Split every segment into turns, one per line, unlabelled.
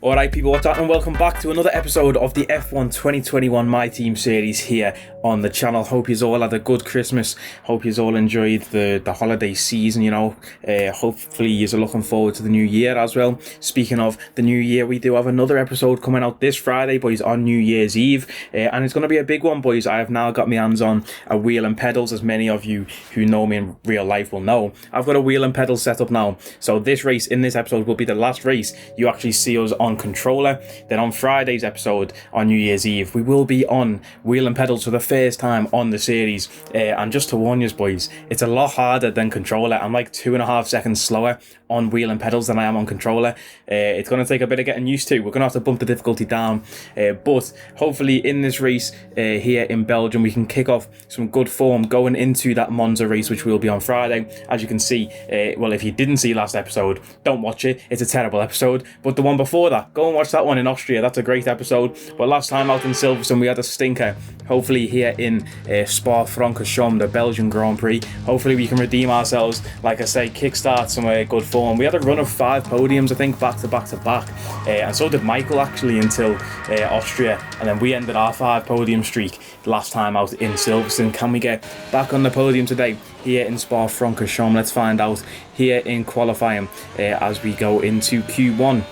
Alright people, what's up and welcome back to another episode of the F1 2021 My Team series here on the channel. Hope you all had a good Christmas, hope you all enjoyed the holiday season, hopefully you're looking forward to the new year as well. Speaking of the new year, we do have another episode coming out this Friday, boys, on New Year's Eve, and it's going to be a big one, boys. I have now got my hands on a wheel and pedals, as many of you who know me in real life will know. I've got a wheel and pedals set up now, so this race in this episode will be the last race you actually see us on controller. Then on Friday's episode on New Year's Eve, we will be on wheel and pedals for the first time on the series, and just to warn you boys, it's a lot harder than controller. I'm like 2.5 seconds slower on wheel and pedals than I am on controller. It's going to take a bit of getting used to. We're going to have to bump the difficulty down, but hopefully in this race here in Belgium we can kick off some good form going into that Monza race, which will be on Friday. As you can see, well, if you didn't see last episode, don't watch it, it's a terrible episode, but the one before that, go and watch that one in Austria. That's a great episode. But last time out in Silverstone we had a stinker. Hopefully here in Spa-Francorchamps, the Belgian Grand Prix, hopefully we can redeem ourselves, like I say, kickstart some good form. We had a run of 5 podiums, I think, back to back, and so did Michael actually until Austria, and then we ended our 5 podium streak last time out in Silverstone. Can we get back on the podium today here in Spa-Francorchamps? Let's find out here in qualifying as we go into Q1.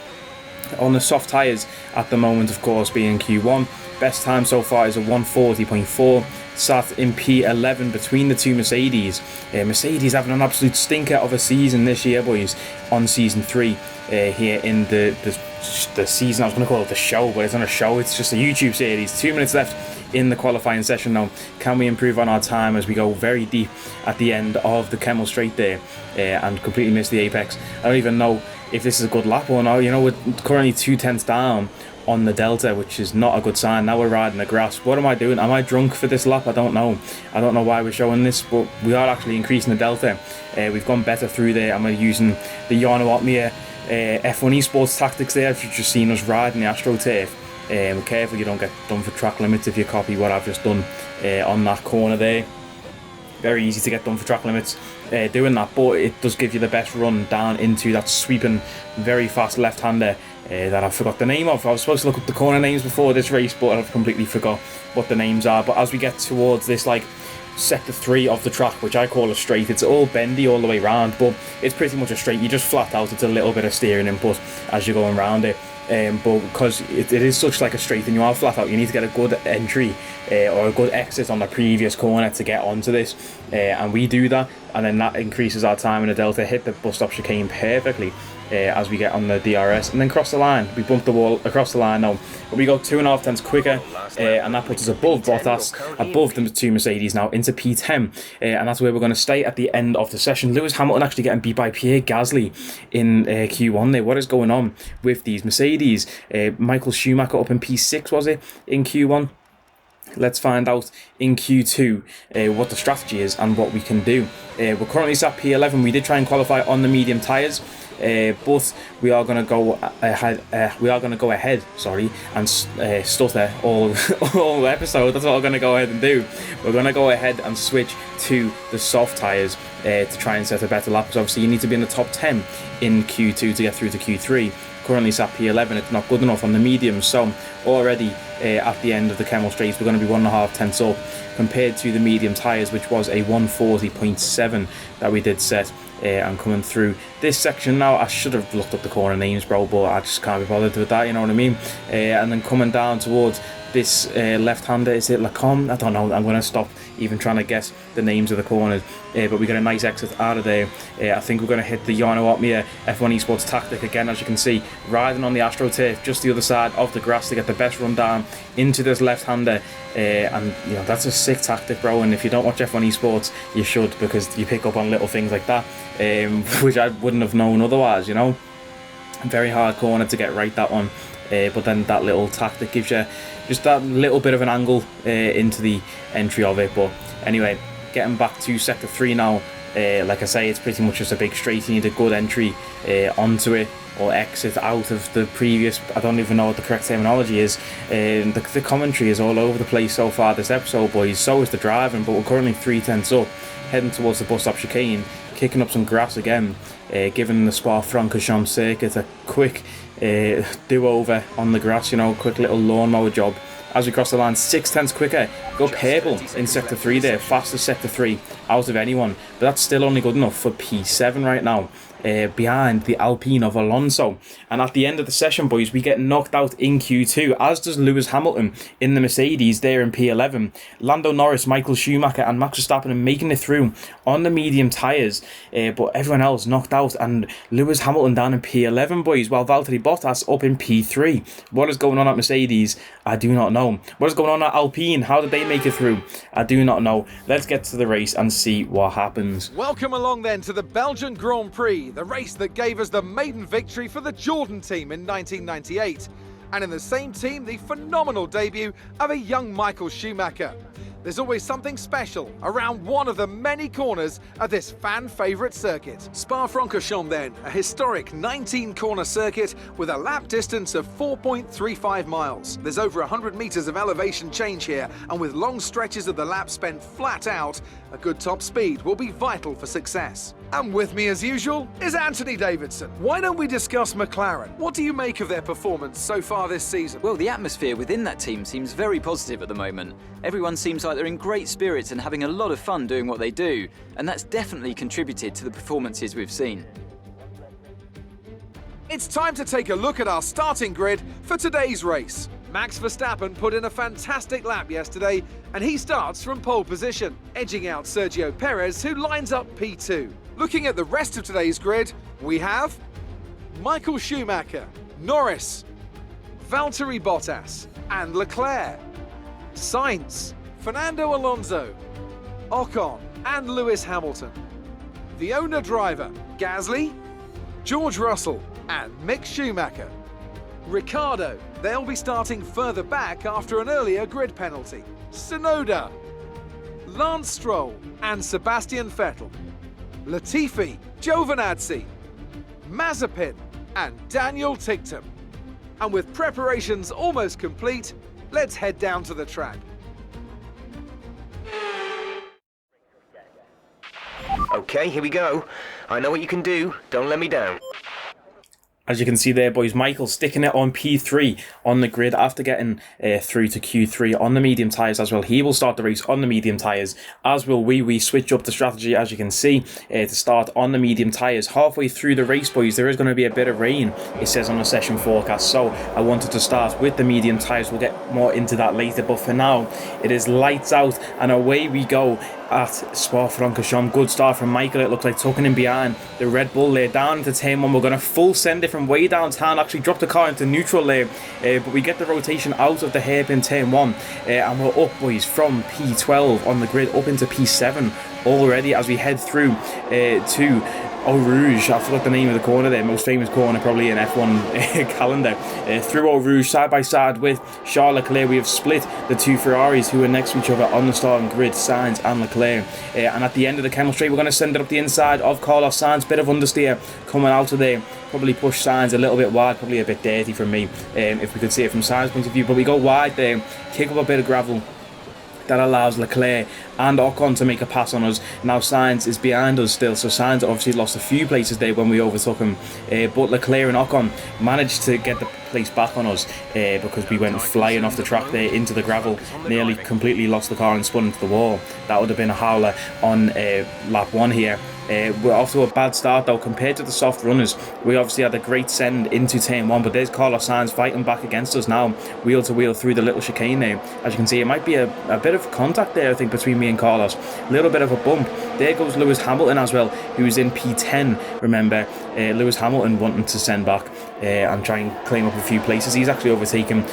On the soft tyres at the moment, of course, being Q1. Best time so far is a 140.4, sat in P11 between the two Mercedes. Mercedes having an absolute stinker of a season this year, boys, on season 3 here in the season. I was going to call it the show, but it's not a show, it's just a YouTube series. 2 minutes left in the qualifying session now. Can we improve on our time as we go very deep at the end of the Kemmel Straight there and completely miss the apex? I don't even know if this is a good lap or not. We're currently 2/10 down on the delta, which is not a good sign. Now we're riding the grass. What am I doing? Am I drunk for this lap? I don't know why we're showing this, but we are actually increasing the delta. We've gone better through there, and we're using the Jarno Opmeer F1 esports tactics there. If you've just seen us riding the AstroTurf, careful you don't get done for track limits if you copy what I've just done on that corner there. Very easy to get done for track limits doing that, but it does give you the best run down into that sweeping, very fast left-hander that I forgot the name of. I was supposed to look up the corner names before this race, but I've completely forgot what the names are. But as we get towards this sector 3 of the track, which I call a straight, it's all bendy all the way round, but it's pretty much a straight. You just flat out, it's a little bit of steering input as you're going around it. But because it is such like a straight and you are flat out, you need to get a good entry or a good exit on the previous corner to get onto this, and we do that, and then that increases our time in the delta. Hit the bus stop chicane perfectly as we get on the DRS, and then cross the line. We bump the wall across the line now, but we go 2.5 tenths quicker, and that puts us above Bottas, above the 2 Mercedes now, into P10, and that's where we're going to stay at the end of the session. Lewis Hamilton actually getting beat by Pierre Gasly in Q1 there. What is going on with these Mercedes? Michael Schumacher up in P6, was it, in Q1? Let's find out in Q2 what the strategy is and what we can do. We're currently sat P11. We did try and qualify on the medium tyres, but we are going to go ahead. And stutter all episode. That's what we're going to go ahead and do. We're going to go ahead and switch to the soft tyres to try and set a better lap. Because obviously you need to be in the top 10 in Q2 to get through to Q3. Currently sat P11, it's not good enough on the mediums, so already at the end of the Kemmel Straights we're going to be 1.5 tenths up compared to the medium tyres, which was a 140.7 that we did set. And coming through this section now, I should have looked up the corner names, bro, but I just can't be bothered with that, you know what I mean? And then coming down towards this left-hander, is it Lacombe? I don't know, I'm going to stop even trying to guess the names of the corners, but we get a nice exit out of there. I think we're going to hit the Jarno Opmeer F1 esports tactic again, as you can see, riding on the AstroTurf, just the other side of the grass to get the best run down into this left-hander, and that's a sick tactic, bro, and if you don't watch F1 esports, you should, because you pick up on little things like that, which I wouldn't have known otherwise, Very hard corner to get right, that one. But then that little tactic gives you just that little bit of an angle into the entry of it. But anyway, getting back to sector 3 now, like I say, it's pretty much just a big straight. You need a good entry onto it, or exit out of the previous, I don't even know what the correct terminology is. The commentary is all over the place so far this episode, boys. So is the driving, but we're currently 3 tenths up, heading towards the bus stop chicane, kicking up some grass again, giving the Spa-Francorchamps circuit a quick do-over on the grass, you know, quick little lawnmower job. As we cross the line, 6/10 quicker, go purple in Sector 3 there, fastest Sector 3 out of anyone, but that's still only good enough for P7 right now. Behind the Alpine of Alonso. And at the end of the session, boys, we get knocked out in Q2, as does Lewis Hamilton in the Mercedes there in P11. Lando Norris, Michael Schumacher and Max Verstappen are making it through on the medium tyres, but everyone else knocked out, and Lewis Hamilton down in P11, boys, while Valtteri Bottas up in P3. What is going on at Mercedes? I do not know. What is going on at Alpine? How did they make it through? I do not know. Let's get to the race and see what happens.
Welcome along then to the Belgian Grand Prix, the race that gave us the maiden victory for the Jordan team in 1998. And in the same team, the phenomenal debut of a young Michael Schumacher. There's always something special around one of the many corners of this fan-favourite circuit. Spa-Francorchamps then, a historic 19-corner circuit with a lap distance of 4.35 miles. There's over 100 metres of elevation change here, and with long stretches of the lap spent flat out, a good top speed will be vital for success. And with me as usual is Anthony Davidson. Why don't we discuss McLaren? What do you make of their performance so far this season?
Well, the atmosphere within that team seems very positive at the moment. Everyone seems like they're in great spirits and having a lot of fun doing what they do, and that's definitely contributed to the performances we've seen.
It's time to take a look at our starting grid for today's race. Max Verstappen put in a fantastic lap yesterday, and he starts from pole position, edging out Sergio Perez, who lines up P2. Looking at the rest of today's grid, we have Michael Schumacher, Norris, Valtteri Bottas and Leclerc, Sainz, Fernando Alonso, Ocon and Lewis Hamilton. The owner-driver, Gasly, George Russell and Mick Schumacher. Ricciardo, they'll be starting further back after an earlier grid penalty. Tsunoda, Lance Stroll and Sebastian Vettel. Latifi, Giovinazzi, Mazepin and Daniel Ticktum. And with preparations almost complete, let's head down to the track.
Okay, here we go. I know what you can do. Don't let me down.
As you can see there, boys, Michael sticking it on P3 on the grid after getting through to Q3 on the medium tyres as well. He will start the race on the medium tyres, as will we. We switch up the strategy, as you can see, to start on the medium tyres. Halfway through the race, boys, there is going to be a bit of rain, it says on the session forecast. So I wanted to start with the medium tyres. We'll get more into that later. But for now, it is lights out and away we go at Spa-Francorchamps. Good start from Michael. It looks like tucking in behind the Red Bull there, down into turn 1. We're going to full send it from way downtown, actually drop the car into neutral there, but we get the rotation out of the hairpin turn 1, and we're up, boys, from P12 on the grid up into P7 already as we head through to Eau Rouge. I forgot the name of the corner there, most famous corner probably in F1 calendar. Through Eau Rouge, side by side with Charles Leclerc, we have split the two Ferraris who are next to each other on the starting grid, Sainz and Leclerc. And at the end of the chemistry, we're going to send it up the inside of Carlos Sainz. Bit of understeer coming out of there. Probably push Sainz a little bit wide, probably a bit dirty from me, if we could see it from Sainz's point of view. But we go wide there, kick up a bit of gravel. That allows Leclerc and Ocon to make a pass on us. Now Sainz is behind us still, so Sainz obviously lost a few places there when we overtook him, but Leclerc and Ocon managed to get the place back on us because we went flying off the track there into the gravel, nearly completely lost the car and spun into the wall. That would have been a howler on lap 1 here. We're off to a bad start though compared to the soft runners. We obviously had a great send into turn 1, but there's Carlos Sainz fighting back against us now, wheel to wheel through the little chicane there. As you can see, it might be a bit of contact there, I think, between me and Carlos. A little bit of a bump. There goes Lewis Hamilton as well, who's in P10, remember. Lewis Hamilton wanting to send back and try and claim up a few places. He's actually overtaken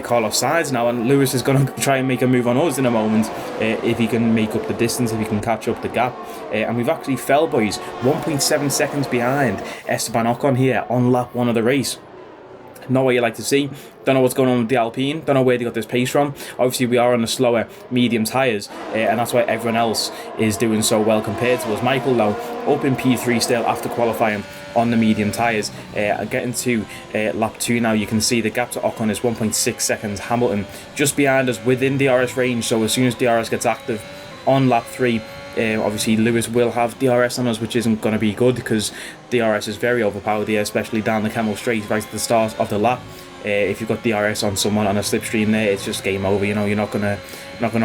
Carlos Sainz now, and Lewis is going to try and make a move on us in a moment if he can make up the distance, if he can catch up the gap. And we've actually fell, boys, 1.7 seconds behind Esteban Ocon here on lap 1 of the race. Not what you like to see. Don't know what's going on with the Alpine. Don't know where they got this pace from. Obviously, we are on the slower medium tyres, and that's why everyone else is doing so well compared to us. Michael, though, up in P3 still after qualifying on the medium tyres. Getting to lap 2 now, you can see the gap to Ocon is 1.6 seconds. Hamilton just behind us within DRS range, so as soon as DRS gets active on lap 3, Obviously Lewis will have DRS on us, which isn't going to be good because DRS is very overpowered here, especially down the Camel Straight right at the start of the lap. If you've got DRS on someone on a slipstream there, it's just game over. You know, you're not gonna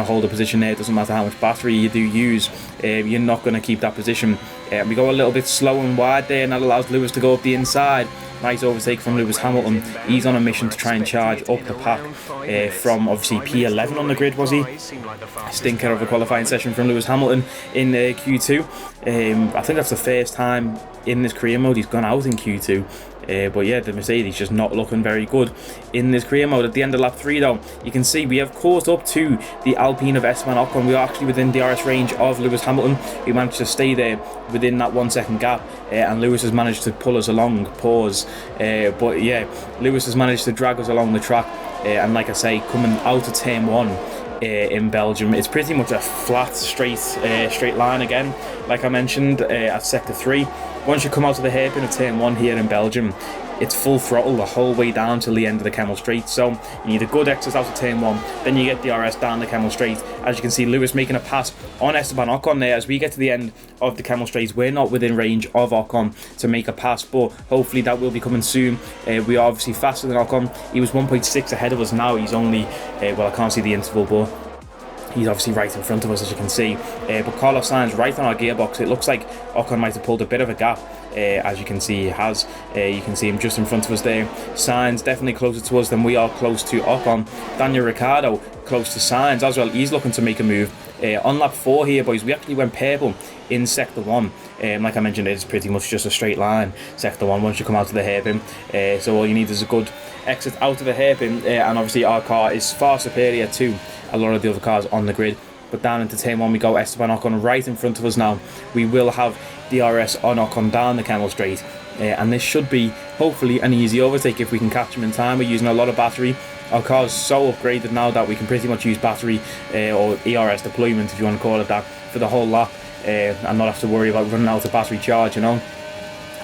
hold a position there. It doesn't matter how much battery you do use, you're not gonna keep that position. We go a little bit slow and wide there, and that allows Lewis to go up the inside. Nice overtake from Lewis Hamilton. He's on a mission to try and charge up the pack from obviously P11 on the grid, was he? Stinker of a qualifying session from Lewis Hamilton in Q2. I think that's the first time in this career mode he's gone out in Q2. But yeah, the Mercedes just not looking very good in this career mode. At the end of lap 3 though, you can see we have caught up to the Alpine of Esteban Ocon. We are actually within DRS range of Lewis Hamilton. We managed to stay there within that 1 second gap, and Lewis has managed to pull us along, but yeah, Lewis has managed to drag us along the track, and like I say, coming out of turn 1 in Belgium, it's pretty much a flat straight line again, like I mentioned at sector 3. Once you come out of the hairpin of turn 1 here in Belgium, it's full throttle the whole way down till the end of the Camel Straight. So you need a good exit out of turn 1, then you get DRS down the Camel Straight. As you can see, Lewis making a pass on Esteban Ocon there. As we get to the end of the Camel Straight, we're not within range of Ocon to make a pass, but hopefully that will be coming soon. We are obviously faster than Ocon. He was 1.6 ahead of us. Now he's only, well, I can't see the interval, but he's obviously right in front of us, as you can see. But Carlos Sainz right on our gearbox. It looks like Ocon might have pulled a bit of a gap. As you can see, he has. You can see him just in front of us there. Sainz definitely closer to us than we are close to Ocon. Daniel Ricciardo close to Sainz as well. He's looking to make a move. On lap 4 here, boys, we actually went purple in sector 1. Like I mentioned, it's pretty much just a straight line, sector 1, once you come out of the hairpin. So all you need is a good exit out of the hairpin, and obviously our car is far superior to a lot of the other cars on the grid. But down into turn 1 we go. Esteban Ocon right in front of us now. We will have DRS on Ocon down the Camel Straight, and this should be hopefully an easy overtake if we can catch him in time. We're using a lot of battery. Our car is so upgraded now that we can pretty much use battery or ERS deployment, if you want to call it that, for the whole lap, and not have to worry about running out of battery charge, you know.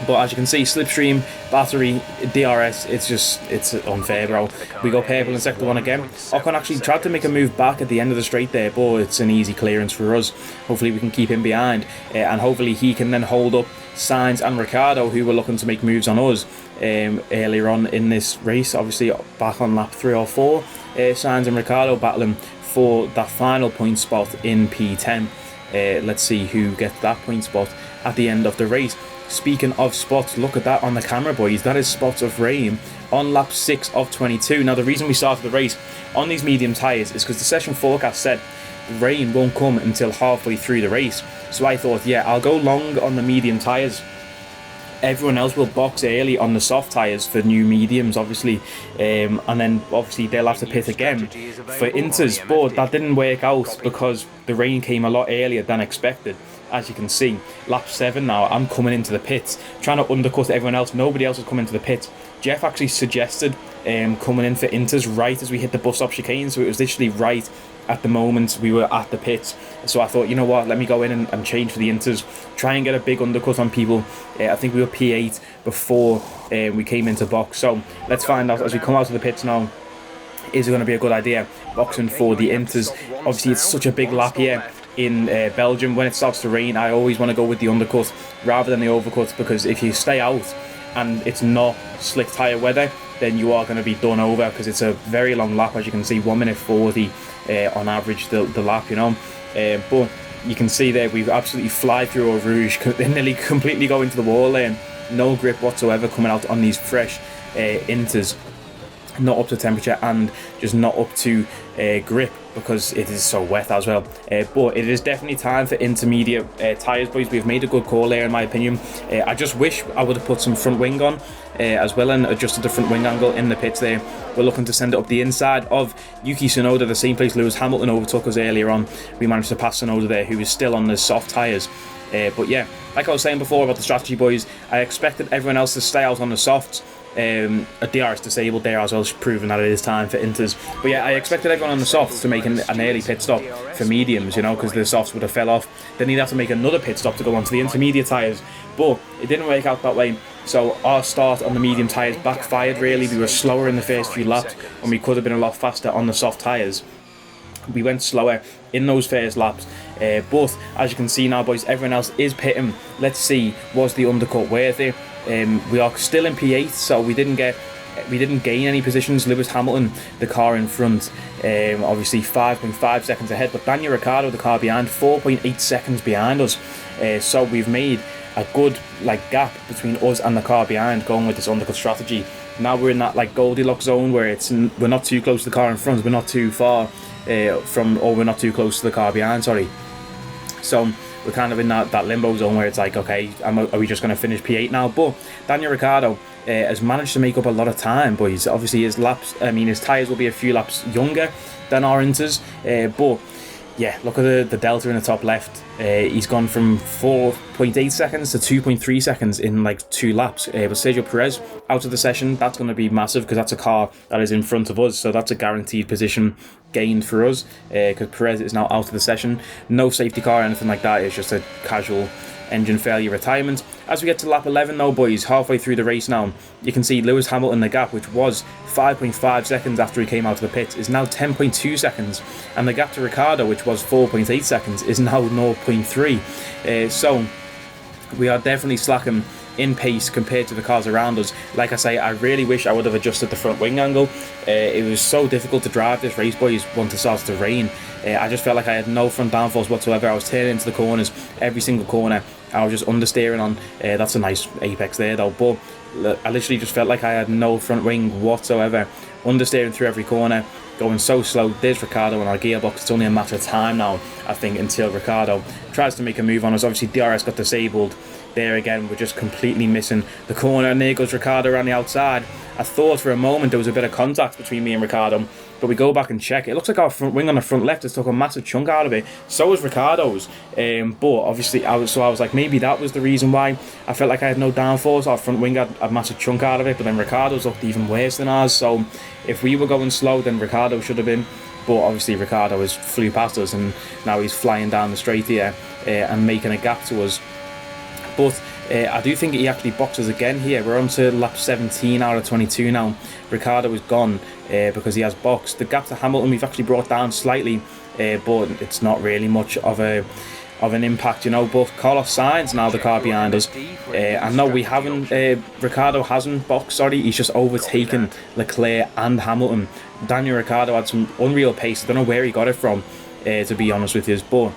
But as you can see, slipstream, battery, DRS, it's unfair, bro. We go purple in sector 1 again. Ocon actually tried to make a move back at the end of the straight there, but it's an easy clearance for us. Hopefully we can keep him behind, and hopefully he can then hold up Sainz and Ricciardo, who were looking to make moves on us earlier on in this race. Obviously back on lap 3 or 4, Sainz and Ricciardo battling for that final point spot in P10. Let's see who gets that point spot at the end of the race. Speaking of spots, look at that on the camera, boys. That is spots of rain on lap 6 of 22. Now, the reason we started the race on these medium tyres is because the session forecast said rain won't come until halfway through the race. So I thought, yeah, I'll go long on the medium tyres. Everyone else will box early on the soft tyres for new mediums, obviously, and then obviously they'll have to pit again for inters. But that didn't work out because the rain came a lot earlier than expected. As you can see, lap 7 now, I'm coming into the pits, trying to undercut everyone else. Nobody else is coming into the pits. Jeff actually suggested coming in for inters right as we hit the bus stop chicane, so it was literally right at the moment we were at the pits. So I thought, you know what, let me go in and change for the inters, try and get a big undercut on people. I think we were P8 before we came into box, so let's find out as we come out of the pits now. Is it going to be a good idea boxing for the inters? Obviously it's such a big lap here in Belgium. When it starts to rain, I always want to go with the undercut rather than the overcut, because if you stay out and it's not slick tyre weather, then you are going to be done over, because it's a very long lap. As you can see, 1 minute 40 on average the lap, you know. But you can see there we've absolutely fly through Eau Rouge, nearly completely go into the wall there. No grip whatsoever coming out on these fresh inters. Not up to temperature and just not up to grip, because it is so wet as well. But it is definitely time for intermediate tyres, boys. We've made a good call there in my opinion. I just wish I would have put some front wing on as well and adjusted the front wing angle in the pits there. We're looking to send it up the inside of Yuki Tsunoda, the same place Lewis Hamilton overtook us earlier on. We managed to pass Tsunoda there, who is still on the soft tyres. But yeah, like I was saying before about the strategy, boys, I expected everyone else to stay out on the softs. A DRS disabled there as well, proving that it is time for inters. But yeah, I expected everyone on the softs to make an early pit stop for mediums, you know, because the softs would have fell off. Then he'd have to make another pit stop to go onto the intermediate tyres. But it didn't work out that way. So our start on the medium tyres backfired really. We were slower in the first few laps and we could have been a lot faster on the soft tyres. We went slower in those first laps, But as you can see now, boys, everyone else is pitting. Let's see, was the undercut worth it? We are still in P8, so we didn't gain any positions. Lewis Hamilton, the car in front, obviously 5.5 seconds ahead, but Daniel Ricciardo, the car behind, 4.8 seconds behind us. So we've made a good gap between us and the car behind going with this undercut strategy. Now we're in that Goldilocks zone where we're not too close to the car in front, we're not too far we're not too close to the car behind, sorry. So we're kind of in that limbo zone where it's okay, are we just going to finish P8 now? But Daniel Ricciardo has managed to make up a lot of time, boys. Obviously his tyres will be a few laps younger than our Inters, but yeah, look at the delta in the top left. He's gone from 4.8 seconds to 2.3 seconds in 2 laps. But Sergio Perez out of the session, that's going to be massive because that's a car that is in front of us, so that's a guaranteed position gained for us because Perez is now out of the session. No safety car or anything like that, it's just a casual engine failure retirement. As we get to lap 11 though, boys, halfway through the race now, you can see Lewis Hamilton, the gap which was 5.5 seconds after he came out of the pits, is now 10.2 seconds, and the gap to Ricciardo, which was 4.8 seconds, is now 0.3. So we are definitely slacking in pace compared to the cars around us. Like I say, I really wish I would have adjusted the front wing angle. It was so difficult to drive this race, boys, once it started to rain. I just felt like I had no front downforce whatsoever. I was turning into the corners, every single corner I was just understeering on. That's a nice apex there though, but I literally just felt like I had no front wing whatsoever, understeering through every corner, going so slow. There's Ricciardo on our gearbox. It's only a matter of time now, I think, until Ricciardo tries to make a move on us. Obviously DRS got disabled there again. We're just completely missing the corner, and there goes Ricciardo around the outside. I thought for a moment there was a bit of contact between me and Ricciardo, but we go back and check. It looks like our front wing on the front left has took a massive chunk out of it. So was Ricciardo's. But obviously I was like, maybe that was the reason why I felt like I had no downforce. Our front wing had a massive chunk out of it, but then Ricciardo's looked even worse than ours. So if we were going slow, then Ricciardo should have been. But obviously Ricciardo has flew past us, and now he's flying down the straight here and making a gap to us. But I do think he actually boxes again here. We're on to lap 17 out of 22 now. Ricciardo is gone because he has boxed. The gap to Hamilton we've actually brought down slightly, but it's not really much of an impact, you know. But Carlos Sainz now the car behind us. And no, we haven't. Ricciardo hasn't boxed. Sorry, he's just overtaken Leclerc and Hamilton. Daniel Ricciardo had some unreal pace. I don't know where he got it from, to be honest with you, but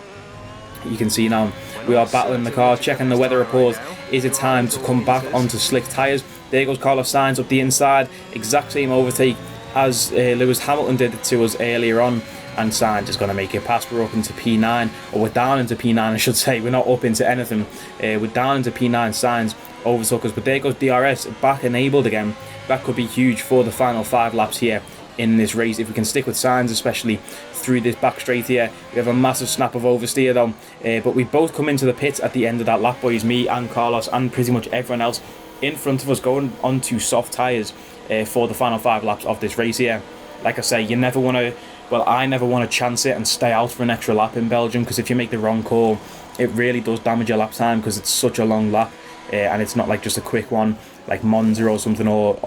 you can see now we are battling the car, checking the weather report. Is it time to come back onto slick tyres? There goes Carlos Sainz up the inside, exact same overtake as Lewis Hamilton did it to us earlier on, and Sainz is going to make it past. We're up into P9, or we're down into P9 I should say. We're not up into anything, we're down into P9. Sainz overtook us, but there goes DRS back enabled again. That could be huge for the final 5 laps here in this race if we can stick with Sainz, especially through this back straight here. We have a massive snap of oversteer though, but we both come into the pits at the end of that lap, boys. Me and Carlos and pretty much everyone else in front of us going onto soft tyres for the final 5 laps of this race here. Like I say, you never want to, well, I never want to chance it and stay out for an extra lap in Belgium, because if you make the wrong call, it really does damage your lap time, because it's such a long lap, and it's not like just a quick one like Monza or something, or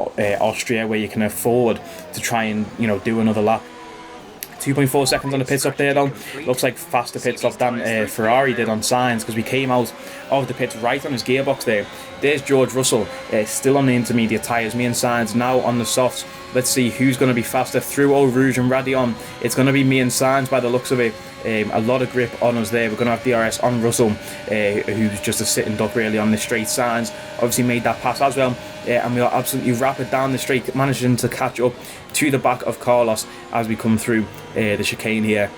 Austria, where you can afford to try and, you know, do another lap. 2.4 seconds on the pit stop there though. Looks like faster pit stop than Ferrari did on Sainz, because we came out of the pits right on his gearbox there. There's George Russell, still on the intermediate tyres. Me and Sainz now on the softs. Let's see who's going to be faster through Eau Rouge and Raidillon. It's going to be me and Sainz by the looks of it. A lot of grip on us there. We're going to have DRS on Russell, who's just a sitting duck really on the straight. Sainz obviously made that pass as well, and we are absolutely rapid down the straight, managing to catch up to the back of Carlos as we come through the chicane here.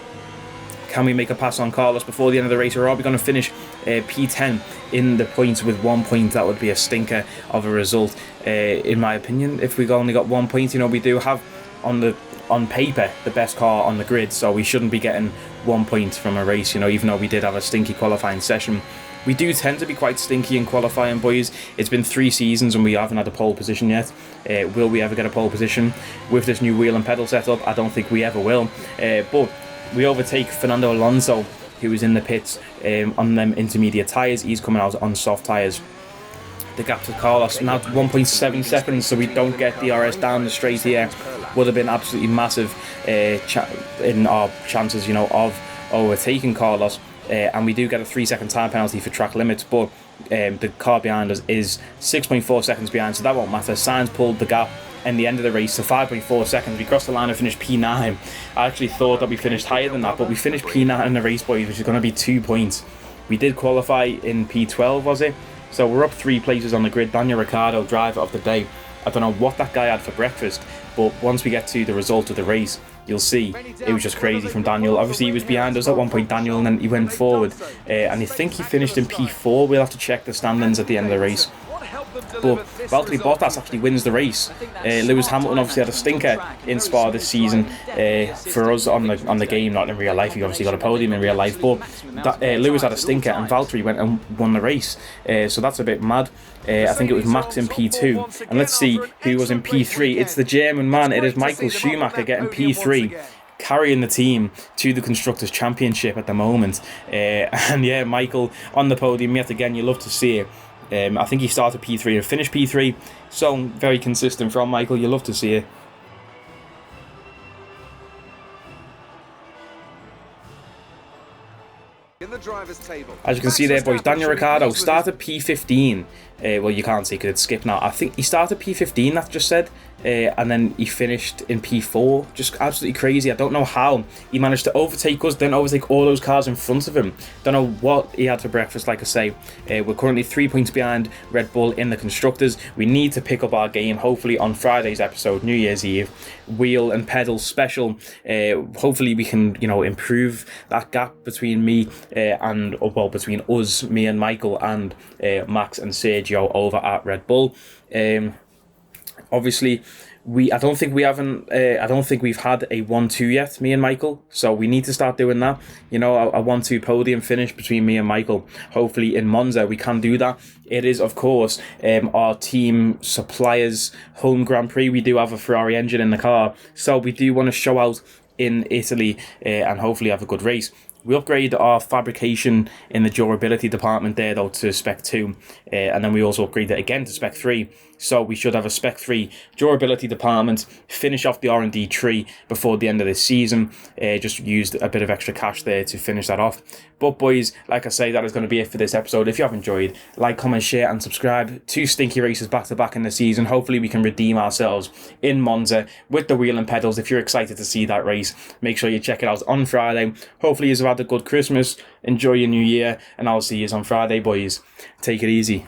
Can we make a pass on Carlos before the end of the race, or are we going to finish P10 in the points with 1 point? That would be a stinker of a result, in my opinion. If we only got 1 point, you know, we do have on paper the best car on the grid, so we shouldn't be getting 1 point from a race, you know, even though we did have a stinky qualifying session. We do tend to be quite stinky in qualifying, boys. It's been 3 seasons and we haven't had a pole position yet. Will we ever get a pole position with this new wheel and pedal setup? I don't think we ever will, but we overtake Fernando Alonso, who is in the pits on them intermediate tyres. He's coming out on soft tyres. The gap to Carlos now to 1.7 seconds, so we don't get DRS down the straight here. Would have been absolutely massive in our chances, you know, of overtaking Carlos. and we do get a 3-second time penalty for track limits, but the car behind us is 6.4 seconds behind, so that won't matter. Sainz pulled the gap in the end of the race to 5.4 seconds. We crossed the line and finished P9. I actually thought that we finished higher than that, but we finished P9 in the race, boys, which is going to be 2 points. We did qualify in P12, was it? So we're up 3 places on the grid. Daniel Ricciardo, driver of the day. I don't know what that guy had for breakfast, but once we get to the result of the race, you'll see it was just crazy from Daniel. Obviously, he was behind us at one point, Daniel, and then he went forward. And I think he finished in P4. We'll have to check the standings at the end of the race. But Valtteri Bottas actually wins the race. Lewis Hamilton obviously had a stinker in Spa this season. For us on the game, not in real life. He obviously got a podium in real life, but Lewis had a stinker and Valtteri went and won the race. So that's a bit mad. I think it was Max in P2, and let's see who was in P3. It's the German man. It is Michael Schumacher getting P3, carrying the team to the Constructors' Championship at the moment. And yeah, Michael on the podium yet again. You love to see it. I think he started P3 and finished P3, so very consistent from Michael. You love to see it.
In the driver's table.
As you can see there, boys, Daniel Ricciardo started P15. Well, you can't see because it's skipped now. I think he started P15, that just said. And then he finished in P4. Just absolutely crazy. I don't know how he managed to overtake us, then overtake all those cars in front of him. Don't know what he had for breakfast, like I say. We're currently 3 points behind Red Bull in the Constructors. We need to pick up our game, hopefully on Friday's episode, New Year's Eve, wheel and pedal special. Hopefully we can, improve that gap between me between us, me and Michael, and Max and Sergio over at Red Bull. Obviously, I don't think we've had a 1-2 yet, me and Michael. So we need to start doing that. A 1-2 podium finish between me and Michael. Hopefully in Monza we can do that. It is, of course, our team supplier's home Grand Prix. We do have a Ferrari engine in the car, so we do want to show out in Italy and hopefully have a good race. We upgrade our fabrication in the durability department there, though, to Spec 2. And then we also upgrade it again to Spec 3. So we should have a Spec 3 durability department, finish off the R&D tree before the end of this season. Just used a bit of extra cash there to finish that off. But boys, like I say, that is going to be it for this episode. If you have enjoyed, like, comment, share and subscribe. 2 stinky races back to back in the season. Hopefully we can redeem ourselves in Monza with the wheel and pedals. If you're excited to see that race, make sure you check it out on Friday. Hopefully you've had a good Christmas, enjoy your new year, and I'll see you on Friday, boys. Take it easy.